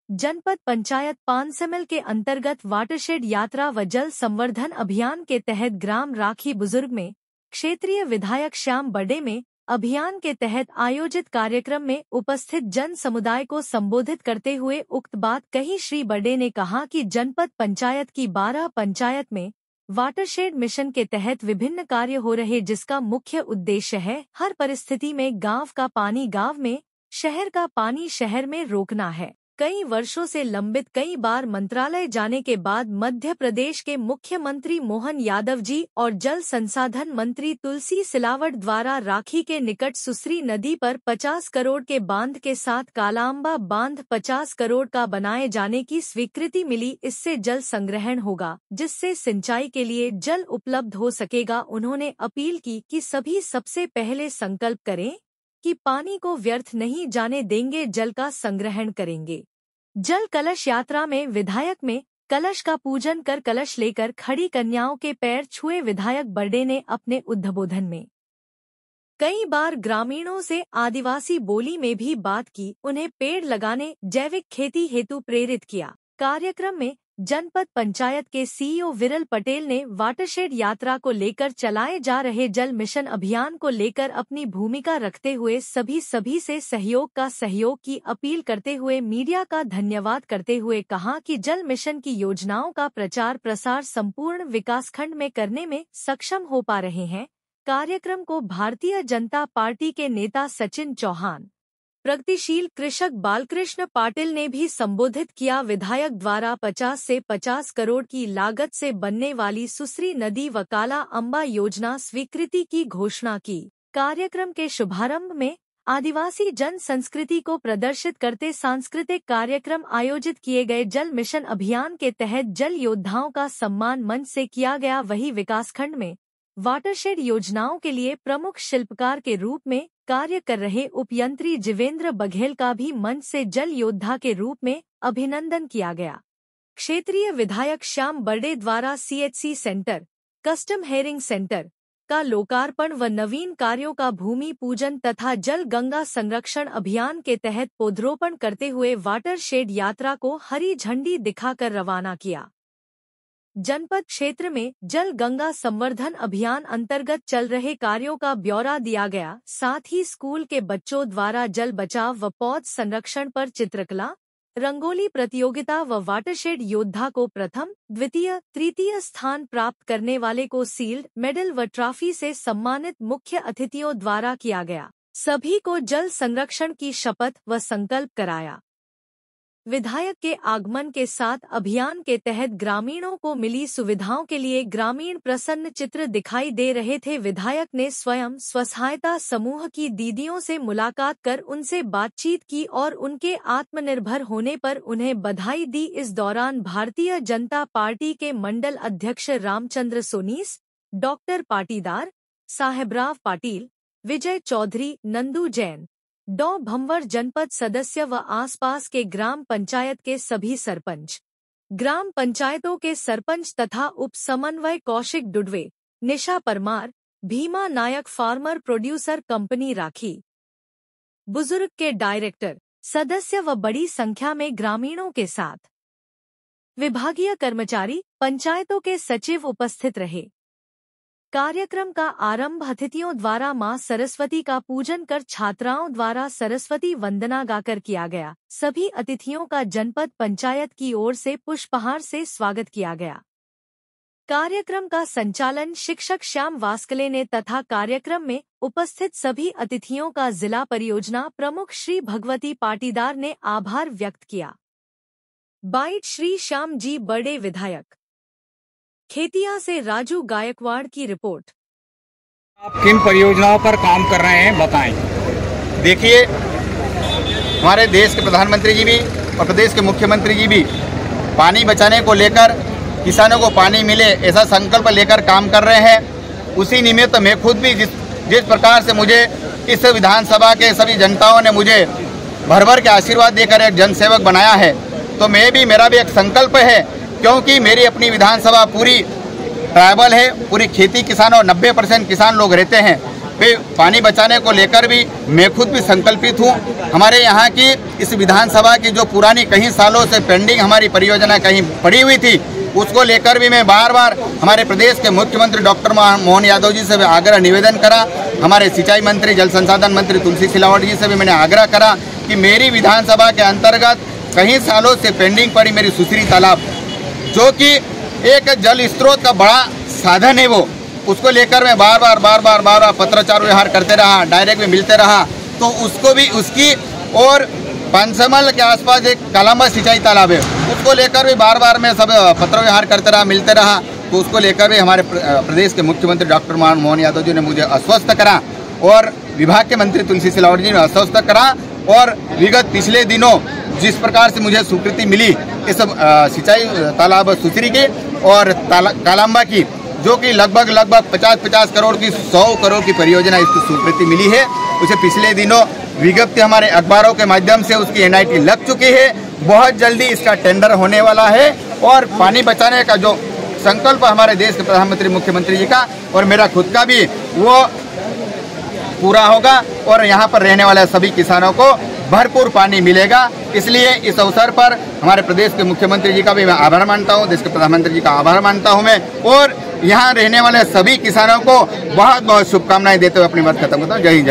जनपद पंचायत पानसेमल के अंतर्गत वाटरशेड यात्रा व जल संवर्धन अभियान के तहत ग्राम राखी बुजुर्ग में क्षेत्रीय विधायक श्याम बर्डे में अभियान के तहत आयोजित कार्यक्रम में उपस्थित जन समुदाय को संबोधित करते हुए उक्त बात कही। श्री बर्डे ने कहा कि जनपद पंचायत की 12 पंचायत में वाटरशेड मिशन के तहत विभिन्न कार्य हो रहे, जिसका मुख्य उद्देश्य है हर परिस्थिति में गांव का पानी गांव में, शहर का पानी शहर में रोकना है। कई वर्षों से लंबित कई बार मंत्रालय जाने के बाद मध्य प्रदेश के मुख्यमंत्री मोहन यादव जी और जल संसाधन मंत्री तुलसी सिलावट द्वारा राखी के निकट सुसरी नदी पर 50 करोड़ के बांध के साथ कालाअंबा बांध 50 करोड़ का बनाए जाने की स्वीकृति मिली। इससे जल संग्रहण होगा, जिससे सिंचाई के लिए जल उपलब्ध हो सकेगा। उन्होंने अपील की कि सभी सबसे पहले संकल्प करें कि पानी को व्यर्थ नहीं जाने देंगे, जल का संग्रहण करेंगे। जल कलश यात्रा में विधायक में कलश का पूजन कर कलश लेकर खड़ी कन्याओं के पैर छुए। विधायक बर्डे ने अपने उद्बोधन में कई बार ग्रामीणों से आदिवासी बोली में भी बात की, उन्हें पेड़ लगाने, जैविक खेती हेतु प्रेरित किया। कार्यक्रम में जनपद पंचायत के सीईओ विरल पटेल ने वाटरशेड यात्रा को लेकर चलाए जा रहे जल मिशन अभियान को लेकर अपनी भूमिका रखते हुए सभी से सहयोग की अपील करते हुए मीडिया का धन्यवाद करते हुए कहा कि जल मिशन की योजनाओं का प्रचार प्रसार संपूर्ण विकासखंड में करने में सक्षम हो पा रहे हैं। कार्यक्रम को भारतीय जनता पार्टी के नेता सचिन चौहान, प्रगतिशील कृषक बालकृष्ण पाटिल ने भी संबोधित किया। विधायक द्वारा 50 से 50 करोड़ की लागत से बनने वाली सुसरी नदी व काला अम्बा योजना स्वीकृति की घोषणा की। कार्यक्रम के शुभारंभ में आदिवासी जन संस्कृति को प्रदर्शित करते सांस्कृतिक कार्यक्रम आयोजित किए गए। जल मिशन अभियान के तहत जल योद्धाओं का सम्मान मंच से किया गया। वही विकासखंड में वाटरशेड योजनाओं के लिए प्रमुख शिल्पकार के रूप में कार्य कर रहे उपयंत्री जीवेंद्र बघेल का भी मंच से जल योद्धा के रूप में अभिनंदन किया गया। क्षेत्रीय विधायक श्याम बर्डे द्वारा CHC centre, custom hearing centre का लोकार्पण व नवीन कार्यों का भूमि पूजन तथा जल गंगा संरक्षण अभियान के तहत पौधरोपण करते हुए वाटरशेड यात्रा को हरी झंडी दिखाकर रवाना किया। जनपद क्षेत्र में जल गंगा संवर्धन अभियान अंतर्गत चल रहे कार्यों का ब्यौरा दिया गया। साथ ही स्कूल के बच्चों द्वारा जल बचाव व पौध संरक्षण पर चित्रकला, रंगोली प्रतियोगिता व वाटरशेड योद्धा को प्रथम, द्वितीय, तृतीय स्थान प्राप्त करने वाले को सील्ड, मेडल व ट्रॉफी से सम्मानित मुख्य अतिथियों द्वारा किया गया। सभी को जल संरक्षण की शपथ व संकल्प कराया। विधायक के आगमन के साथ अभियान के तहत ग्रामीणों को मिली सुविधाओं के लिए ग्रामीण प्रसन्न चित्र दिखाई दे रहे थे। विधायक ने स्वयं स्वसहायता समूह की दीदियों से मुलाकात कर उनसे बातचीत की और उनके आत्मनिर्भर होने पर उन्हें बधाई दी। इस दौरान भारतीय जनता पार्टी के मंडल अध्यक्ष रामचंद्र सोनीस, डॉक्टर पाटीदार, साहेबराव पाटिल, विजय चौधरी, नंदू जैन, डॉ भंवर, जनपद सदस्य व आसपास के ग्राम पंचायत के सभी सरपंच, ग्राम पंचायतों के सरपंच तथा उप समन्वय कौशिक डुडवे, निशा Parmar, Bhima Nayak, farmer producer company राखी बुजुर्ग के डायरेक्टर, सदस्य व बड़ी संख्या में ग्रामीणों के साथ विभागीय कर्मचारी, पंचायतों के सचिव उपस्थित रहे। कार्यक्रम का आरंभ अतिथियों द्वारा मां सरस्वती का पूजन कर छात्राओं द्वारा सरस्वती वंदना गाकर किया गया। सभी अतिथियों का जनपद पंचायत की ओर से पुष्पहार से स्वागत किया गया। कार्यक्रम का संचालन शिक्षक श्याम वास्कले ने तथा कार्यक्रम में उपस्थित सभी अतिथियों का जिला परियोजना प्रमुख श्री भगवती पाटीदार ने आभार व्यक्त किया। बाइट श्री श्याम जी बर्डे, विधायक खेतिया से राजू गायकवाड़ की रिपोर्ट। आप किन परियोजनाओं पर काम कर रहे हैं बताएं। देखिए, हमारे देश के प्रधानमंत्री जी भी और प्रदेश के मुख्यमंत्री जी भी पानी बचाने को लेकर, किसानों को पानी मिले ऐसा संकल्प लेकर काम कर रहे हैं। उसी निमित्त मैं खुद भी जिस प्रकार से मुझे इस विधानसभा के सभी जनताओं ने मुझे भर भर के आशीर्वाद देकर एक जनसेवक बनाया है, तो मेरा भी एक संकल्प है, क्योंकि मेरी अपनी विधानसभा पूरी ट्राइबल है, पूरी खेती किसान और 90% किसान लोग रहते हैं। पानी बचाने को लेकर भी मैं खुद भी संकल्पित हूँ। हमारे यहाँ की इस विधानसभा की जो पुरानी कई सालों से पेंडिंग हमारी परियोजना कहीं पड़ी हुई थी, उसको लेकर भी मैं बार बार हमारे प्रदेश के मुख्यमंत्री डॉक्टर मोहन यादव जी से भी आग्रह निवेदन करा। हमारे सिंचाई मंत्री, जल संसाधन मंत्री तुलसी सिलावट जी से भी मैंने आग्रह करा कि मेरी विधानसभा के अंतर्गत कई सालों से पेंडिंग पड़ी मेरी सुसरी तालाब, जो कि एक जल स्रोत का बड़ा साधन है, वो उसको लेकर मैं बार बार पत्राचार व्यवहार करते रहा, डायरेक्ट में मिलते रहा। तो उसको भी उसकी और पंचमल के आसपास एक कालांबा सिंचाई तालाब है, उसको लेकर भी बार मैं सब पत्र व्यवहार करते रहा, मिलते रहा। तो उसको लेकर भी हमारे प्रदेश के मुख्यमंत्री डॉक्टर मोहन यादव जी ने मुझे आश्वस्त करा और विभाग के मंत्री तुलसी सिलावट जी ने आश्वस्त करा। और विगत पिछले दिनों जिस प्रकार से मुझे स्वीकृति मिली इस सिंचाई तालाब सुसरी की और कालांबा की, जो कि लगभग 50 करोड़ की 100 करोड़ की परियोजना इसकी स्वीकृति मिली है, उसे पिछले दिनों विज्ञप्ति हमारे अखबारों के माध्यम से उसकी NIT लग चुकी है। बहुत जल्दी इसका टेंडर होने वाला है और पानी बचाने का जो संकल्प हमारे देश के प्रधानमंत्री मुख्यमंत्री जी का और मेरा खुद का भी, वो पूरा होगा और यहाँ पर रहने वाले सभी किसानों को भरपूर पानी मिलेगा। इसलिए इस अवसर पर हमारे प्रदेश के मुख्यमंत्री जी का भी मैं आभार मानता हूँ, देश के प्रधानमंत्री जी का आभार मानता हूँ मैं, और यहाँ रहने वाले सभी किसानों को बहुत शुभकामनाएं देते हुए अपनी बात खत्म करता हूँ। जय हिंद।